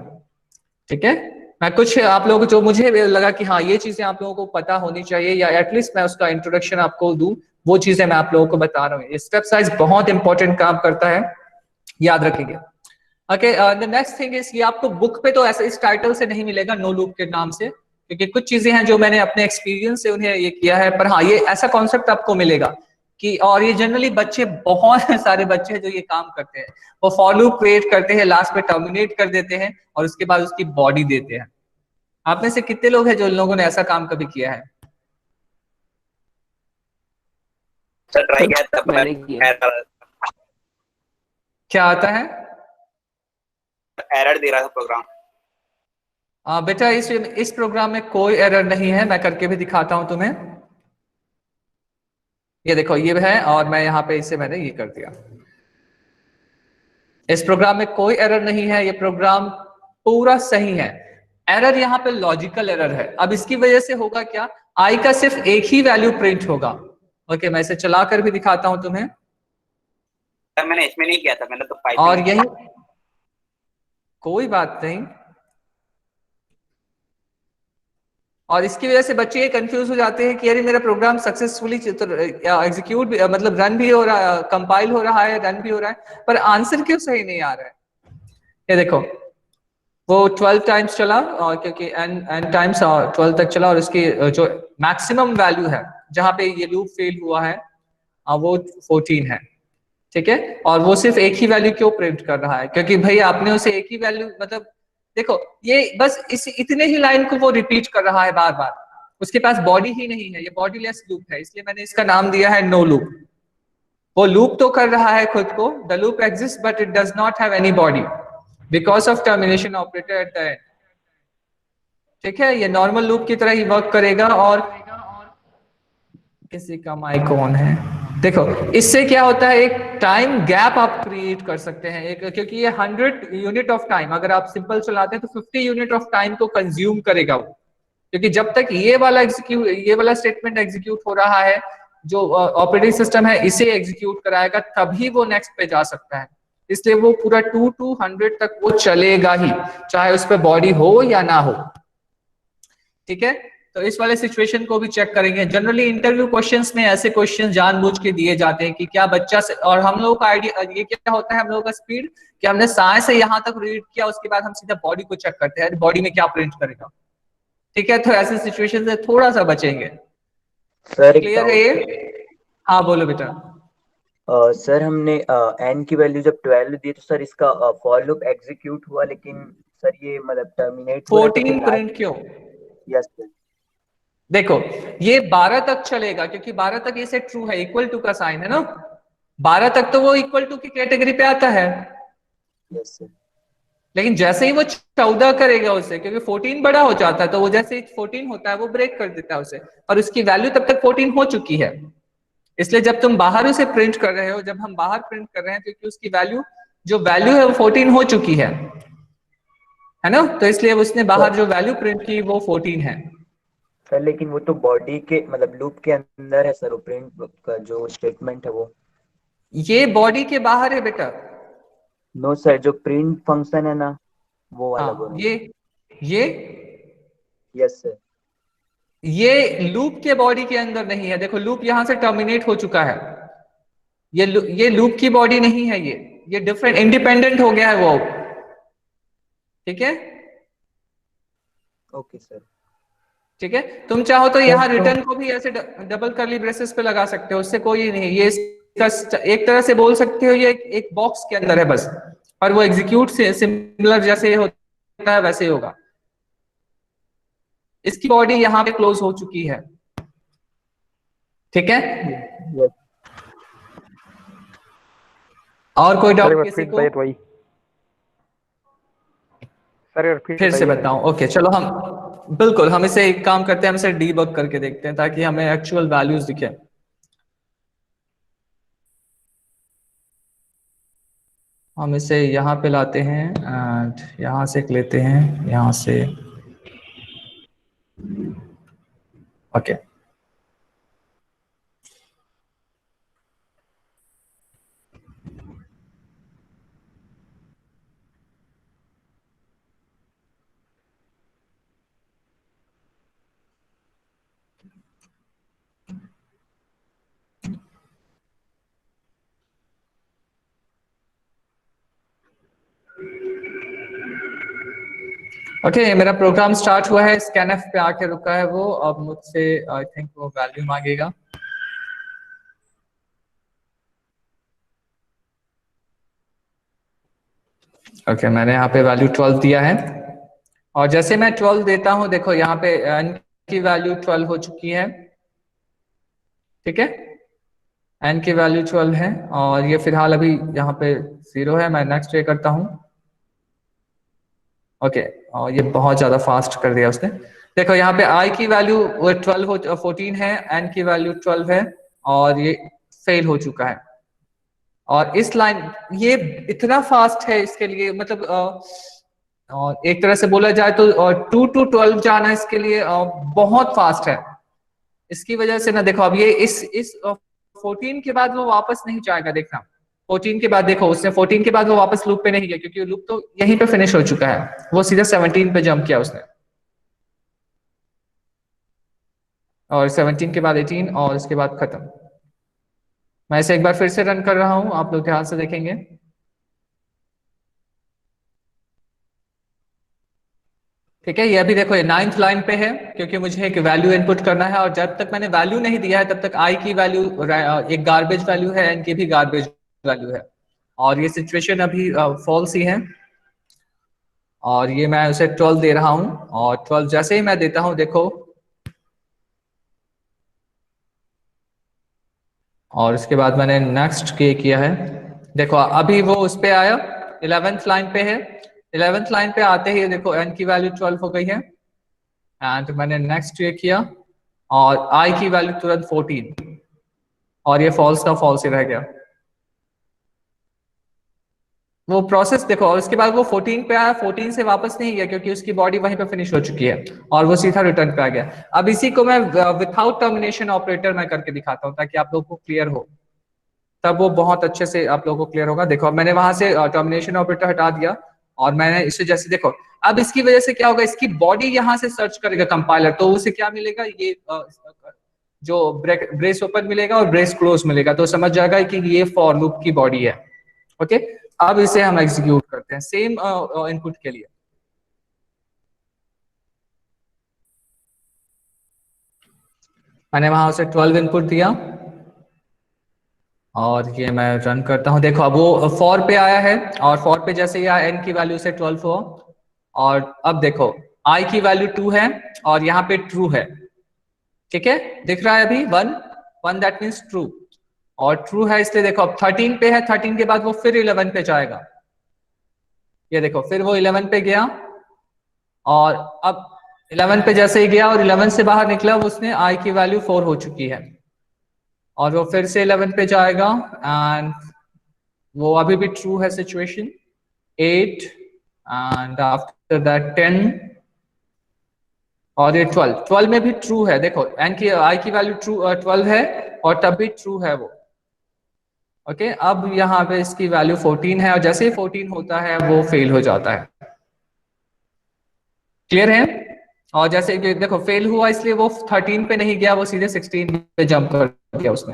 Speaker 1: ठीक है, मैं कुछ आप लोगों को जो मुझे लगा कि हाँ ये चीजें आप लोगों को पता होनी चाहिए, या एटलीस्ट मैं उसका इंट्रोडक्शन आपको दूं, वो चीजें मैं आप लोगों को बता रहा हूँ। स्टेप साइज बहुत इंपॉर्टेंट काम करता है, याद रखेंगे। Okay, the next thing is, ये आपको बुक पे तो ऐसे इस टाइटल से नहीं मिलेगा, नो लूप के नाम से, क्योंकि कुछ चीजें हैं जो मैंने अपने एक्सपीरियंस से उन्हें ये किया है, पर हाँ ये ऐसा कॉन्सेप्ट आपको मिलेगा कि, और ये जनरली बच्चे, बहुत सारे बच्चे हैं जो ये काम करते हैं, वो फॉर लूप क्रिएट करते हैं, लास्ट में टर्मिनेट कर देते हैं और उसके बाद उसकी बॉडी देते हैं। आप में से कितने लोग हैं जो लोगों ने ऐसा काम कभी किया है?
Speaker 4: सर ट्राई किया था,
Speaker 3: मैंने किया।
Speaker 1: क्या आता है?
Speaker 4: एरर दे रहा था प्रोग्राम।
Speaker 1: बेटा इस प्रोग्राम में कोई एरर नहीं है, मैं करके भी दिखाता हूं तुम्हें। ये देखो ये है, और मैं यहाँ पे इसे मैंने ये कर दिया। इस प्रोग्राम में कोई एरर नहीं है, ये प्रोग्राम पूरा सही है। एरर यहाँ पे लॉजिकल एरर है। अब इसकी वजह से होगा क्या, आई का सिर्फ एक ही वैल्यू प्रिंट होगा। ओके, मैं इसे चला कर भी दिखाता हूं तुम्हें।
Speaker 4: सर मैंने इसमें नहीं किया था, मैंने तो पाइथन
Speaker 1: और
Speaker 4: में
Speaker 1: यही, कोई बात नहीं, और इसकी वजह से बच्चे ये कंफ्यूज हो जाते हैं कि अरे मेरा प्रोग्राम सक्सेसफुली एग्जीक्यूट मतलब रन भी हो रहा, कंपाइल हो रहा है, रन भी हो रहा है, पर आंसर क्यों सही नहीं आ रहा है। ये देखो, वो 12 टाइम्स चला, और क्योंकि n टाइम्स 12 तक चला, और इसकी जो मैक्सिमम वैल्यू है जहां पे ये लूप फेल हुआ है वो 14 है। ठीक है, और वो सिर्फ एक ही वैल्यू क्यों प्रिंट कर रहा है, क्योंकि भाई आपने उसे एक ही वैल्यू, मतलब देखो ये बस इतने ही लाइन को वो रिपीट कर रहा है बार बार, उसके पास बॉडी ही नहीं है, ये बॉडीलेस लूप है, इसलिए मैंने इसका नाम दिया है नो लूप। वो लूप तो कर रहा है खुद को, the loop exist but it does not have any body because of termination operator at the end. ठीक है, ये नॉर्मल लूप की तरह ही वर्क करेगा। और किसी का माइक ऑन है, देखो इससे क्या होता है, एक टाइम गैप आप क्रिएट कर सकते हैं एक, क्योंकि ये 100 यूनिट ऑफ टाइम, अगर आप सिंपल चलाते हैं तो 50 यूनिट ऑफ टाइम को कंज्यूम करेगा वो, क्योंकि जब तक ये वाला स्टेटमेंट एग्जीक्यूट हो रहा है, जो ऑपरेटिंग सिस्टम है इसे एग्जीक्यूट कराएगा, तभी वो नेक्स्ट पे जा सकता है। इसलिए वो पूरा 2 to 100 तक वो चलेगा ही, चाहे उस पर बॉडी हो या ना हो। ठीक है, तो इस वाले सिचुएशन को भी चेक करेंगे। जनरली इंटरव्यू क्वेश्चंस में ऐसे क्वेश्चंस जानबूझ के दिए जाते हैं कि क्या बच्चा से, और हम लोगों का आइडिया ये क्या होता है, हम लोगों का स्पीड कि हमने साय से यहाँ तक रीड किया, उसके बाद हम सीधा बॉडी को चेक करते हैं, बॉडी में क्या प्रिंट करेगा। ठीक है, तो ऐसे सिचुएशन से थोड़ा सा बचेंगे।
Speaker 3: सर एक
Speaker 1: क्लियर है ये? हाँ बोलो बेटा।
Speaker 3: सर हमने एन की वैल्यू जब 12 दी तो सर इसका फॉर लूप एग्जीक्यूट हुआ, लेकिन सर ये मतलब टर्मिनेट हुआ है तो
Speaker 1: 14 प्रिंट क्यों?
Speaker 3: Yes sir.
Speaker 1: देखो ये 12 तक चलेगा क्योंकि 12 तक ये सेट ट्रू है, इक्वल टू का साइन है ना, 12 तक तो वो इक्वल टू की कैटेगरी पे आता है।
Speaker 3: Yes sir.
Speaker 1: लेकिन जैसे ही वो 14 करेगा उसे, क्योंकि 14 बड़ा हो जाता है, तो वो जैसे ही 14 होता है वो ब्रेक कर देता है उसे, और उसकी वैल्यू तब तक 14 हो चुकी है। इसलिए जब तुम बाहर उसे प्रिंट कर रहे हो, जब हम बाहर प्रिंट कर रहे हैं, क्योंकि उसकी वैल्यू जो वैल्यू है वो 14 हो चुकी है ना, तो इसलिए उसने बाहर जो वैल्यू प्रिंट की वो 14 है।
Speaker 3: सर लेकिन वो तो बॉडी के मतलब लूप के अंदर है सर, वो प्रिंट का जो स्टेटमेंट है वो।
Speaker 1: ये बॉडी के बाहर है बेटा।
Speaker 3: नो सर, जो प्रिंट फंक्शन है ना वो वाला बोल
Speaker 1: हाँ
Speaker 3: रहा हूँ।
Speaker 1: ये
Speaker 3: यस सर।
Speaker 1: ये लूप के बॉडी के अंदर नहीं है। देखो लूप यहां से टर्मिनेट हो चुका है, ये लूप की बॉडी नहीं है, ये डिफरेंट इंडिपेंडेंट हो गया है वो। ठीक है,
Speaker 3: ओके सर।
Speaker 1: ठीक है। तुम चाहो तो यहाँ
Speaker 3: तो
Speaker 1: रिटर्न को भी ऐसे डबल कर्ली ब्रेसेस पे लगा सकते हो, उससे कोई नहीं, ये इसका एक तरह से बोल सकते हो ये एक बॉक्स के अंदर है बस, और वो एग्जीक्यूट से सिमिलर जैसे होता है वैसे ही होगा। इसकी बॉडी यहाँ पे क्लोज हो चुकी है। ठीक है,
Speaker 3: यस
Speaker 1: और कोई
Speaker 5: सर
Speaker 1: डाउट
Speaker 5: एक बार
Speaker 1: किसी
Speaker 5: फिर
Speaker 1: को?
Speaker 5: बताइए तो वही। सर एक बार
Speaker 1: फिर से
Speaker 5: बताइए।
Speaker 1: बताऊं? ओके चलो, हम बिल्कुल हम इसे एक काम करते हैं, हम इसे डीबग करके देखते हैं ताकि हमें एक्चुअल वैल्यूज दिखे। हम इसे यहाँ पे लाते हैं एंड यहाँ से लेते हैं, यहाँ से। ओके ओके, मेरा प्रोग्राम स्टार्ट हुआ है, स्कैनफ पे आके रुका है वो, अब मुझसे आई थिंक वो वैल्यू मांगेगा। ओके मैंने यहाँ पे वैल्यू 12 दिया है, और जैसे मैं 12 देता हूँ, देखो यहाँ पे n की वैल्यू 12 हो चुकी है। ठीक है, n की वैल्यू 12 है, और ये फिलहाल अभी यहाँ पे 0 है। मैं नेक्स्ट पे करता हूँ। ओके, और ये बहुत ज्यादा फास्ट कर दिया उसने। देखो यहाँ पे i की वैल्यू 12 हो 14 है, n की वैल्यू 12 है, और ये फेल हो चुका है। और इस लाइन, ये इतना फास्ट है इसके लिए, मतलब और एक तरह से बोला जाए तो 2 to 12 जाना इसके लिए बहुत फास्ट है। इसकी वजह से ना, देखो अब ये इस 14 के बाद वो वापस नहीं जाएगा। देखना 14 के बाद, देखो उसने 14 के बाद वो वापस लूप पे नहीं गया, क्योंकि लूप तो यहीं पे फिनिश हो चुका है, वो सीधा 17 पे जंप किया उसने, और 17 के बाद 18, और उसके बाद खत्म। मैं इसे एक बार फिर से रन कर रहा हूं, आप लोग ध्यान से देखेंगे। ठीक है, ये अभी देखो ये 9th लाइन पे है, क्योंकि मुझे एक वैल्यू इनपुट करना है, और जब तक मैंने वैल्यू नहीं दिया है तब तक आई की वैल्यू एक गार्बेज वैल्यू है, एन की भी गार्बेज वैल्यू है, और ये सिचुएशन अभी फॉल्स ही है। और ये मैं उसे 12 दे रहा हूं, और 12 जैसे ही मैं देता हूं, देखो, और इसके बाद मैंने नेक्स्ट किया है। देखो अभी वो उस पे आया, 11th लाइन पे है। 11th लाइन पे आते ही देखो n की वैल्यू 12 हो गई है, एंड मैंने नेक्स्ट ये किया, और i की वैल्यू तुरंत 14, और ये फॉल्स का फॉल्स ही रह गया। वो प्रोसेस देखो, और उसके बाद वो 14 पे आया, 14 से वापस नहीं गया क्योंकि उसकी बॉडी वहीं पे फिनिश हो चुकी है, और वो सीधा रिटर्न पे आ गया। अब इसी को मैं विथआउट टर्मिनेशन ऑपरेटर मैं करके दिखाता हूँ ताकि आप लोगों को क्लियर हो, तब वो बहुत अच्छे से आप लोगों को क्लियर होगा। देखो मैंने वहां से टर्मिनेशन ऑपरेटर हटा दिया, और मैंने इसे जैसे, देखो अब इसकी वजह से क्या होगा, इसकी बॉडी यहां से सर्च करेगा कंपाइलर, तो उसे क्या मिलेगा, ये जो ब्रेस ओपन मिलेगा और ब्रेस क्लोज मिलेगा, तो समझ जाएगा कि ये फॉर लूप की बॉडी है। ओके, अब इसे हम एग्जीक्यूट करते हैं सेम इनपुट के लिए। मैंने वहां से 12 इनपुट दिया और ये मैं रन करता हूँ। देखो अब वो फॉर पे आया है और फॉर पे जैसे ही आया n की वैल्यू से 12 हुआ और अब देखो i की वैल्यू 2 है और यहाँ पे ट्रू है, ठीक है, दिख रहा है अभी 1 दैट मीन्स ट्रू, और ट्रू है इसलिए देखो अब 13 पे है, 13 के बाद वो फिर 11 पे जाएगा, ये देखो फिर वो 11 पे गया और अब 11 पे जैसे ही गया और 11 से बाहर निकला उसने i की वैल्यू 4 हो चुकी है और वो फिर से 11 पे जाएगा एंड वो अभी भी ट्रू है सिचुएशन 8 एंड आफ्टर दैट 10 और ये 12 में भी ट्रू है, देखो n की i की वैल्यू ट्रू 12 है और तब भी ट्रू है वो, ओके। अब यहाँ पे इसकी वैल्यू 14 है और जैसे ही 14 होता है वो फेल हो जाता है, क्लियर है। और जैसे कि देखो फेल हुआ इसलिए वो 13 पे नहीं गया, वो सीधे 16 पे जंप कर दिया उसने,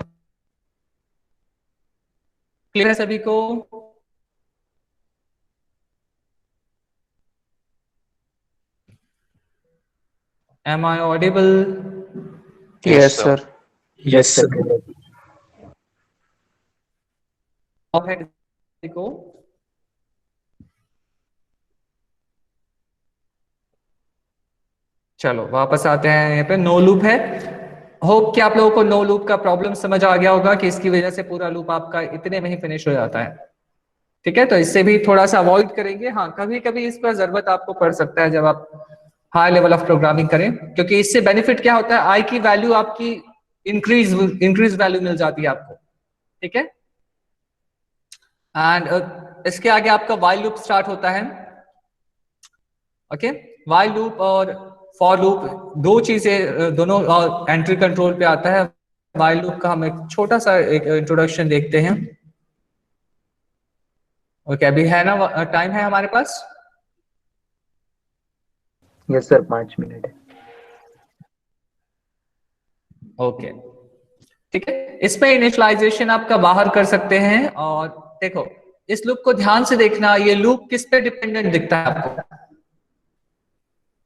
Speaker 1: क्लियर है सभी को। Am I audible?
Speaker 5: Yes, sir.
Speaker 3: Yes, sir.
Speaker 1: और है किसी को? चलो वापस आते हैं, यहाँ पे नो लूप है। होप कि आप लोगों को नो लूप का प्रॉब्लम समझ आ गया होगा कि इसकी वजह से पूरा लूप आपका इतने में ही फिनिश हो जाता है, ठीक है। तो इससे भी थोड़ा सा अवॉइड करेंगे। हाँ कभी कभी इस पर जरूरत आपको पड़ सकता है जब आप हाई लेवल ऑफ प्रोग्रामिंग करें, क्योंकि इससे बेनिफिट क्या होता है, आई की वैल्यू आपकी इंक्रीज वैल्यू मिल जाती है आपको, ठीक है। एंड इसके आगे आपका वाइल लूप स्टार्ट होता है, ओके। वाइल लूप और फॉर लूप दो चीजें दोनों एंट्री कंट्रोल पे आता है। वाइल लूप का हम एक छोटा सा एक इंट्रोडक्शन देखते हैं, ओके। अभी है ना, टाइम है हमारे पास?
Speaker 3: यस सर, 5 मिनट है।
Speaker 1: ओके ठीक है। इसमें इनिशियलाइजेशन आपका बाहर कर सकते हैं और देखो इस लूप को ध्यान से देखना, ये लूप किस पे डिपेंडेंट दिखता है आपको,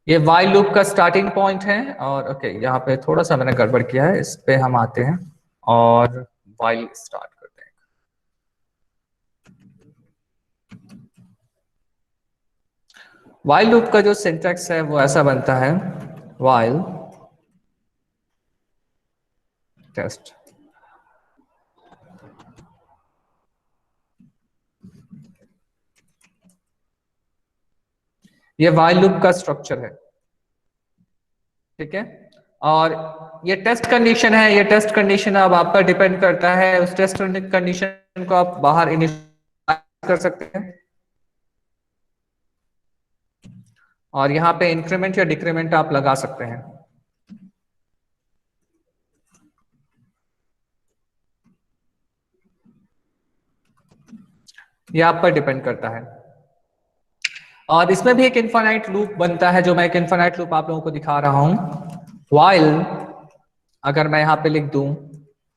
Speaker 1: ये वाइल लूप का स्टार्टिंग पॉइंट है और ओके यहाँ पे थोड़ा सा मैंने गड़बड़ किया है, इस पे हम आते हैं और वाइल स्टार्ट करते हैं। वाइल लूप का जो सिंटैक्स है वो ऐसा बनता है, वाइल टेस्ट, ये वाइल लूप का स्ट्रक्चर है, ठीक है। और ये टेस्ट कंडीशन है, ये टेस्ट कंडीशन अब आप पर डिपेंड करता है, उस टेस्ट कंडीशन को आप बाहर इनिशियलाइज कर सकते हैं और यहाँ पे इंक्रीमेंट या डिक्रीमेंट आप लगा सकते हैं। ये आप पर डिपेंड करता है और इसमें भी एक इनफाइनाइट लूप बनता है, जो मैं एक इनफाइनाइट लूप आप लोगों को दिखा रहा हूं। वाइल अगर मैं यहां पे लिख दूं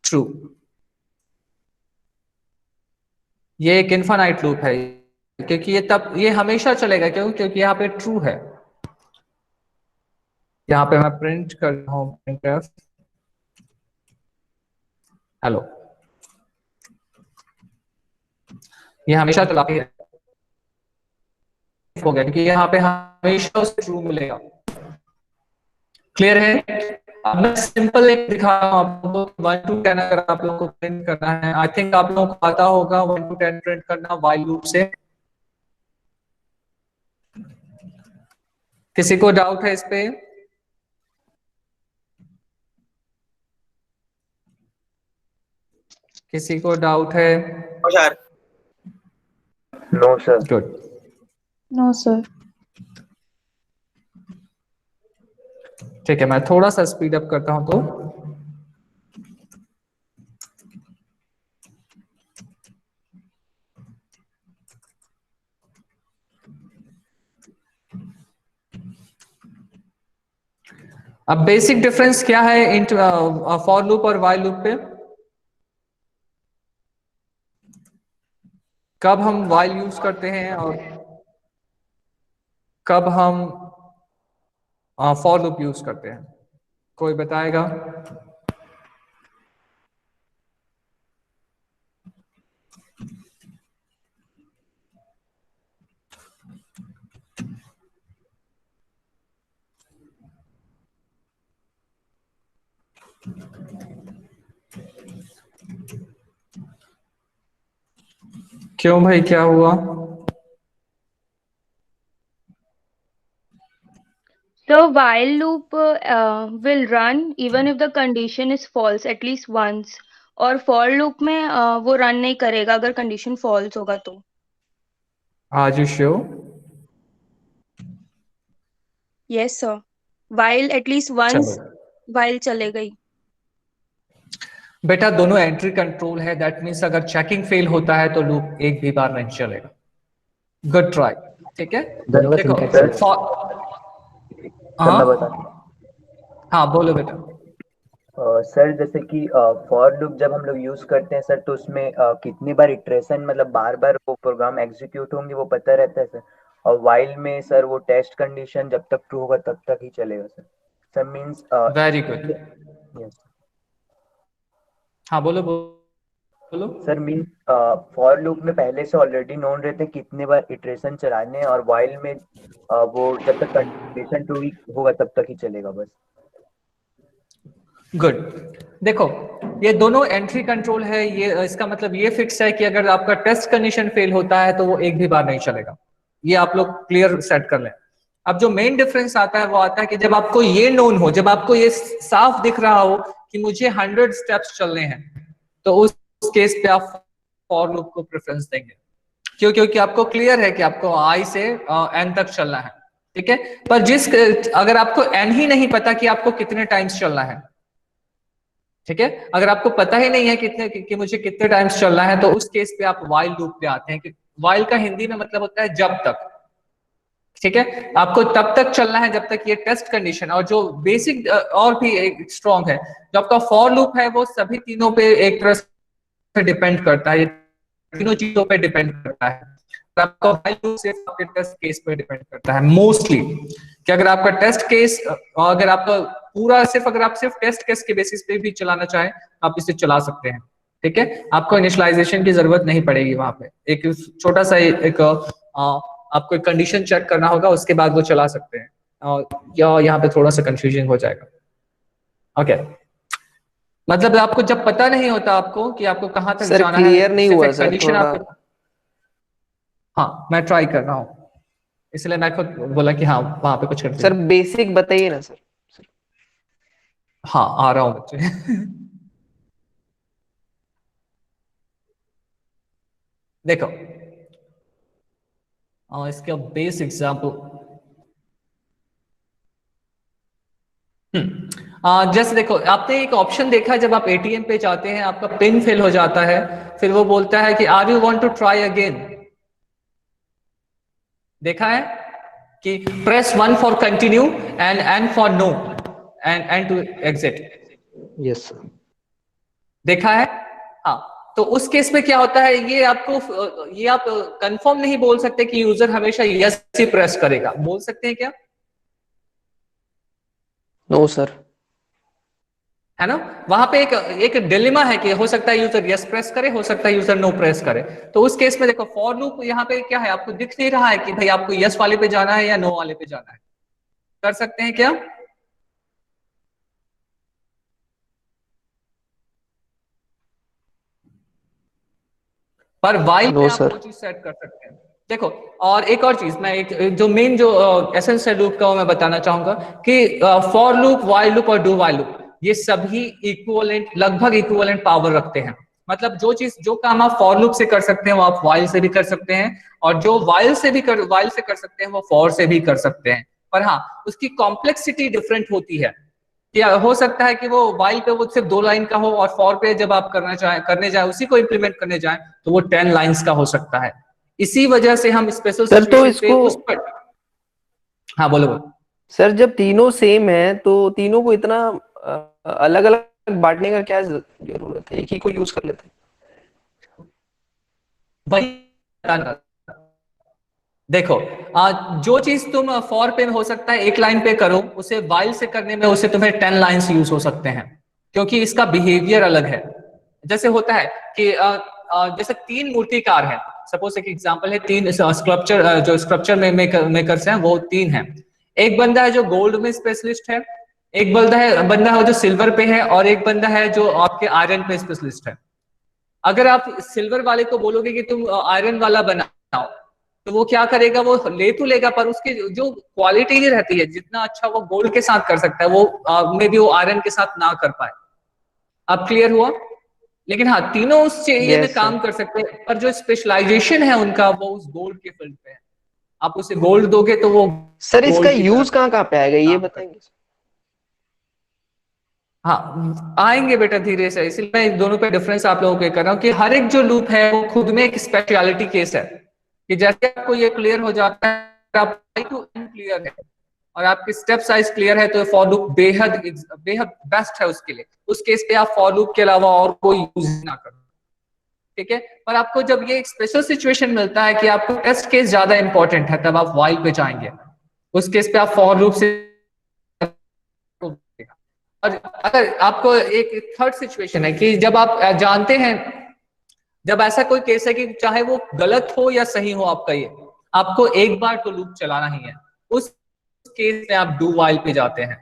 Speaker 1: ट्रू, ये एक इनफाइनाइट लूप है क्योंकि ये हमेशा चलेगा, क्यों? क्योंकि यहाँ पे ट्रू है। यहाँ पे मैं प्रिंट कर रहा हूं printf हेलो, ये हमेशा चला है हो गया क्योंकि यहाँ पे हमेशा उसे ट्रू मिलेगा, क्लियर है। अब मैं सिंपल एक दिखा रहा हूँ आपको, 1 to 10 अगर आप लोगों को प्रिंट करना है, आई थिंक आप लोगों को पता होगा 1 to 10 प्रिंट करना वाइल लूप से। किसी को डाउट है इस पे? किसी को डाउट है?
Speaker 4: Sir
Speaker 3: no sir.
Speaker 1: Good,
Speaker 2: No, sir.
Speaker 1: ठीक है। मैं थोड़ा सा स्पीड अप करता हूं तो अब बेसिक डिफरेंस क्या है फॉर लूप और वाइल लूप पे? कब हम वाइल यूज करते हैं और कब हम फॉर लूप यूज करते हैं, कोई बताएगा? क्यों भाई, क्या हुआ?
Speaker 2: So while loop will run even if the condition is false at least once. और for loop में वो run नहीं करेगा अगर condition false होगा तो.
Speaker 1: आज you sure?
Speaker 2: Yes sir. While at least once
Speaker 1: चलो
Speaker 2: while चलेगा ही.
Speaker 1: बेटा, दोनों एंट्री कंट्रोल है, दैट मीन्स अगर चेकिंग फेल होता है तो लूप एक भी बार नहीं चलेगा। गुड ट्राई, ठीक है।
Speaker 6: दोनों का
Speaker 1: देखो
Speaker 6: syntax
Speaker 3: सर
Speaker 1: हाँ
Speaker 3: मैं बता
Speaker 1: हाँ बोलो बेटा।
Speaker 3: सर जैसे कि फॉर लूप जब हम लोग यूज करते हैं सर, तो उसमें कितनी बार इटरेशन मतलब बार बार वो प्रोग्राम एग्जीक्यूट होंगे वो पता रहता है सर। और वाइल में सर वो टेस्ट कंडीशन जब तक ट्रू होगा तब तक ही चलेगा sir. Sir means
Speaker 1: very good, हाँ बोलो बोलो।
Speaker 3: सर मींस फॉर लूप में पहले से ऑलरेडी नोन रहते हैं कितने बार इटरेशन चलाने हैं, और वाइल में वो जब तक कंडीशन ट्रू होगा तब तक ही चलेगा बस।
Speaker 1: गुड, देखो ये दोनों एंट्री कंट्रोल है, ये इसका मतलब ये फिक्स है कि अगर आपका टेस्ट कंडीशन फेल होता है तो वो एक भी बार नहीं चलेगा। ये आप लोग क्लियर सेट कर लें। अब जो मेन डिफरेंस आता है वो आता है कि जब आपको ये नोन हो, जब आपको ये साफ दिख रहा हो कि मुझे 100 स्टेप्स चलने हैं, तो उस केस पे आप फॉर लूप को प्रेफरेंस देंगे। क्यों? क्योंकि आपको क्लियर है कि आपको आई से एन तक चलना है, ठीक है। पर अगर आपको एन ही नहीं पता कि आपको कितने टाइम्स चलना है, ठीक है, अगर आपको पता ही नहीं है कि मुझे कितने टाइम्स चलना है, तो उस केस पे आप वाइल लूप पे आते हैं। कि वाइल का हिंदी में मतलब होता है जब तक, ठीक है। आपको तब तक चलना है जब तक ये टेस्ट कंडीशन, और जो बेसिक और भी स्ट्रॉन्ग है, जो आपका फॉर लूप है वो सभी तीनों पे एक तरह से डिपेंड करता है, ये तीनों चीजों पे डिपेंड करता है। आपका वाइल लूप सिर्फ आपके टेस्ट केस पे डिपेंड करता है मोस्टली, कि अगर आपका टेस्ट केस, अगर आपका पूरा अगर आप सिर्फ टेस्ट केस के बेसिस पे भी चलाना चाहें आप इसे चला सकते हैं, ठीक है। आपको इनिशियलाइजेशन की जरूरत नहीं पड़ेगी, वहां पे एक छोटा सा आपको एक कंडीशन चेक करना होगा, उसके बाद वो चला सकते हैं। या यहाँ पे थोड़ा सा कंफ्यूजन हो जाएगा, ओके। मतलब आपको जब पता नहीं होता आपको कि आपको कहाँ तक
Speaker 5: सर
Speaker 1: जाना है,
Speaker 5: क्लियर नहीं हुआ सर
Speaker 1: कंडीशन
Speaker 5: थोड़ा।
Speaker 1: आपको, हाँ मैं ट्राई कर रहा हूँ, इसलिए मैं खुद बोला कि हाँ वहां पे कुछ
Speaker 5: सर बेसिक बताइए ना सर।
Speaker 1: हाँ आ रहा हूँ बच्चे। देखो इसका बेस एग्जाम्पल, जैसे देखो आपने एक ऑप्शन देखा है, जब आप एटीएम पे जाते हैं आपका पिन फेल हो जाता है, फिर वो बोलता है कि are you want to try again. देखा है कि press 1 for continue and for no and to exit.
Speaker 6: Yes sir.
Speaker 1: देखा है, हाँ। तो उस केस में क्या होता है, ये आप कंफर्म नहीं बोल सकते कि यूजर हमेशा यस ही प्रेस करेगा, बोल सकते हैं क्या?
Speaker 5: No sir.
Speaker 1: है ना, वहां पे एक डिलेमा है कि हो सकता है यूजर यस प्रेस करे, हो सकता है यूजर नो प्रेस करे। तो उस केस में देखो फॉर लूप यहाँ पे क्या है, आपको दिख नहीं रहा है कि भाई आपको यस वाले पे जाना है या नो वाले पे जाना है। कर सकते हैं क्या? पर वाइल
Speaker 5: No,
Speaker 1: पे आप
Speaker 5: sir.
Speaker 1: वो चीज सेट कर सकते हैं। देखो और एक और चीज, मैं एक जो मेन जो एसेंस है लूप का मैं बताना चाहूंगा कि फॉर लूप, वाइल लूप और डू वाइल लूप ये सभी इक्विवेलेंट, लगभग इक्विवेलेंट पावर रखते हैं। मतलब जो काम आप फॉर लूप से कर सकते हैं वो आप वाइल से भी कर सकते हैं, और जो वाइल से कर सकते हैं वो फॉर से भी कर सकते हैं। पर हाँ, उसकी कॉम्प्लेक्सिटी डिफरेंट होती है। या हो सकता है कि वो वाइल पे वो सिर्फ 2 लाइन का हो, और फॉर पे जब आप करने जाए उसी को इंप्लीमेंट करने जाए तो वो 10 लाइंस का हो सकता है। इसी वजह से हम स्पेशल
Speaker 5: सर तो
Speaker 1: सिचुएशन पे उस पर, हाँ बोलो।
Speaker 5: सर जब तीनों सेम है तो तीनों को इतना अलग अलग बांटने का क्या जरूरत है, एक ही को यूज कर लेते हैं।
Speaker 1: वही देखो जो चीज तुम फॉर पे हो सकता है एक लाइन पे करो, उसे वाइल से करने में उसे तुम्हें 10 लाइंस यूज हो सकते हैं, क्योंकि इसका बिहेवियर अलग है। जैसे होता है कि जैसे 3 मूर्तिकार हैं, सपोज एक एग्जांपल है, 3 स्कल्पचर, जो स्कल्पचर में मेकर्स हैं वो 3 हैं। एक बंदा है जो गोल्ड में स्पेशलिस्ट है, एक बंदा है जो सिल्वर पे है, और एक बंदा है जो आपके आयरन पे स्पेशलिस्ट है। अगर आप सिल्वर वाले को बोलोगे कि तुम आयरन वाला बनाओ, तो वो क्या करेगा, वो ले तो लेगा पर उसकी जो क्वालिटी रहती है, जितना अच्छा वो गोल्ड के साथ कर सकता है वो मे बी वो आयरन के साथ ना कर पाए। अब क्लियर हुआ? लेकिन हाँ, तीनों उस एरिया में काम कर सकते हैं, पर जो स्पेशलाइजेशन है उनका वो उस गोल्ड के फील्ड पे है। आप उसे गोल्ड दोगे तो वो
Speaker 5: सर इसका यूज कहाँ पे आएगा ये बताएंगे?
Speaker 1: हाँ आएंगे बेटा धीरे से, इसलिए मैं दोनों पे डिफरेंस आप लोगों को कर रहा हूँ कि हर एक जो लूप है वो खुद में एक स्पेशलिटी केस है, कि जैसे आपको ये क्लियर हो जाता है, आप टू एंड क्लियर है और आपकी स्टेप साइज क्लियर है, तो फॉर लूप बेहद बेहद बेस्ट है उसके लिए। उस केस पे आप फॉर लूप के अलावा और कोई यूज ना करो, ठीक है। पर आपको जब ये एक स्पेशल सिचुएशन मिलता है कि आपको टेस्ट केस ज्यादा इंपॉर्टेंट है, तब आप व्हाइल पे जाएंगे, उस केस पे आप फॉर लूप से। और अगर आपको एक थर्ड सिचुएशन है कि जब आप जानते हैं, जब ऐसा कोई केस है कि चाहे वो गलत हो या सही हो आपका, ये आपको एक बार तो लूप चलाना ही है, उस केस में आप डू व्हाइल पे जाते हैं,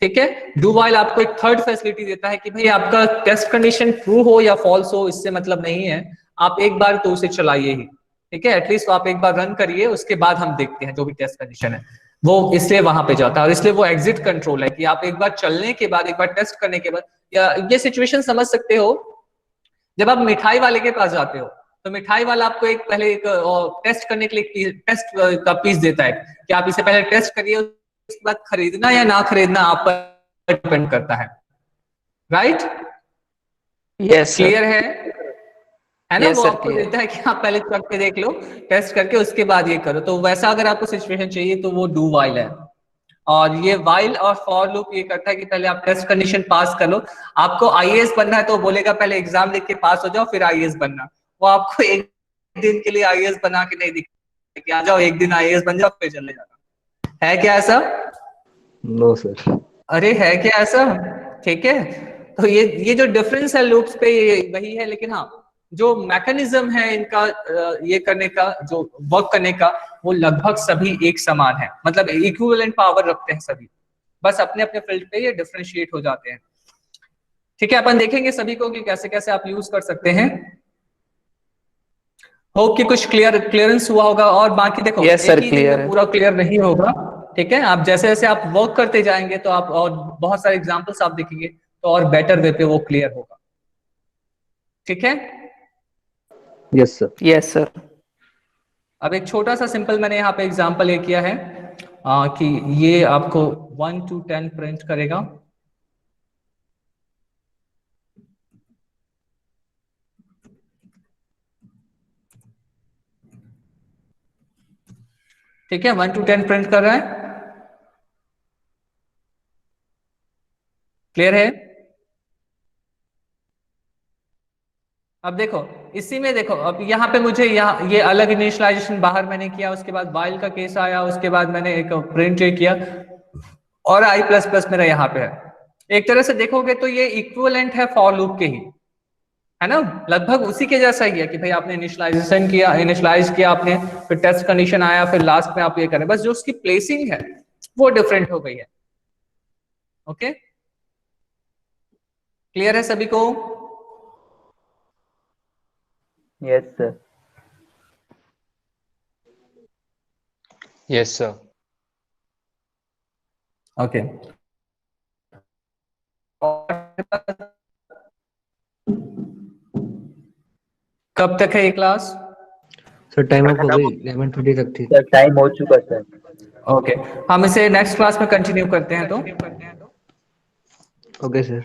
Speaker 1: ठीक है। डू व्हाइल आपको एक थर्ड फैसिलिटी देता है कि भाई आपका टेस्ट कंडीशन ट्रू हो या फॉल्स हो, इससे मतलब नहीं है, आप एक बार तो उसे चलाइए ही, ठीक है। एटलीस्ट आप एक बार रन करिए, उसके बाद हम देखते हैं जो भी टेस्ट कंडीशन है वो, इसलिए वहां पे जाता है। और इसलिए वो एग्जिट कंट्रोल है कि आप एक बार चलने के बाद, एक बार टेस्ट करने के बाद, या ये सिचुएशन समझ सकते हो, जब आप मिठाई वाले के पास जाते हो तो मिठाई वाला आपको एक पहले एक टेस्ट करने के लिए टेस्ट का पीस देता है कि आप इसे पहले टेस्ट करिए, उसके बाद खरीदना या ना खरीदना आप पर डिपेंड करता है, राइट?
Speaker 5: यस
Speaker 1: क्लियर है ना?
Speaker 5: Yes,
Speaker 1: वो
Speaker 5: sir,
Speaker 1: आपको
Speaker 5: clear.
Speaker 1: देता है कि आप पहले करके देख लो, टेस्ट करके उसके बाद ये करो। तो वैसा अगर आपको सिचुएशन चाहिए तो वो डू व्हाइल है। और ये व्हाइल और फॉर लूप ये करता है कि पहले आप टेस्ट कंडीशन पास कर लो। आपको आईएएस बनना है तो बोलेगा पहले एग्जाम लिख के पास हो जाओ फिर आईएएस बनना। वो आपको एक दिन के लिए आईएएस बना के नहीं दिखा कि आ जाओ एक दिन आईएएस बन जाओ फिर चले जाना। है क्या ऐसा?
Speaker 6: No sir.
Speaker 1: अरे है क्या ऐसा? ठीक है, तो ये जो डिफरेंस है लूप्स पे ये वही है, लेकिन हाँ जो मैकेनिज्म है इनका ये करने का, जो वर्क करने का, वो लगभग सभी एक समान है, मतलब इक्विवेलेंट पावर रखते हैं सभी, बस अपने अपने फील्ड पे ये डिफरेंशिएट हो जाते हैं। ठीक है, अपन देखेंगे सभी को कि कैसे कैसे आप यूज कर सकते हैं। होप कि कुछ क्लियरेंस हुआ होगा। और बाकी देखो
Speaker 5: Yes, sir,
Speaker 1: एक ही दिन
Speaker 5: clear
Speaker 1: में
Speaker 5: है।
Speaker 1: पूरा क्लियर नहीं होगा, ठीक है। आप जैसे जैसे आप वर्क करते जाएंगे तो आप और बहुत सारे एग्जांपल्स आप देखेंगे तो और बेटर वे पे वो क्लियर होगा, ठीक है।
Speaker 6: Yes sir.
Speaker 5: Yes sir.
Speaker 1: अब एक छोटा सा सिंपल मैंने यहाँ पे एग्जांपल ये किया है कि ये आपको 1 to 10 प्रिंट करेगा। ठीक है, 1 to 10 प्रिंट कर रहा है, क्लियर है। अब देखो इसी में देखो, अब यहाँ पे मुझे यहाँ ये अलग इनिशियलाइजेशन बाहर मैंने किया, उसके बाद व्हाइल का केस आया, उसके बाद मैंने एक प्रिंट किया और आई प्लस प्लस मेरा यहाँ पे है। एक तरह से देखोगे तो ये इक्विवेलेंट है फॉर लूप के ही, है ना, लगभग उसी के जैसा ही है कि भाई आपने इनिशियलाइजेशन किया, इनिशियलाइज किया आपने, फिर टेस्ट कंडीशन आया, फिर लास्ट में आप ये करें, बस जो उसकी प्लेसिंग है वो डिफरेंट हो गई है। ओके, क्लियर है सभी को?
Speaker 3: Yes sir.
Speaker 6: Yes sir.
Speaker 1: Okay, कब तक है ये क्लास?
Speaker 6: सर टाइम अप हो गई, 11:30 तक थी।
Speaker 3: सर टाइम हो चुका सर।
Speaker 1: ओके, हम इसे नेक्स्ट क्लास में कंटिन्यू करते हैं तो
Speaker 6: ओके सर।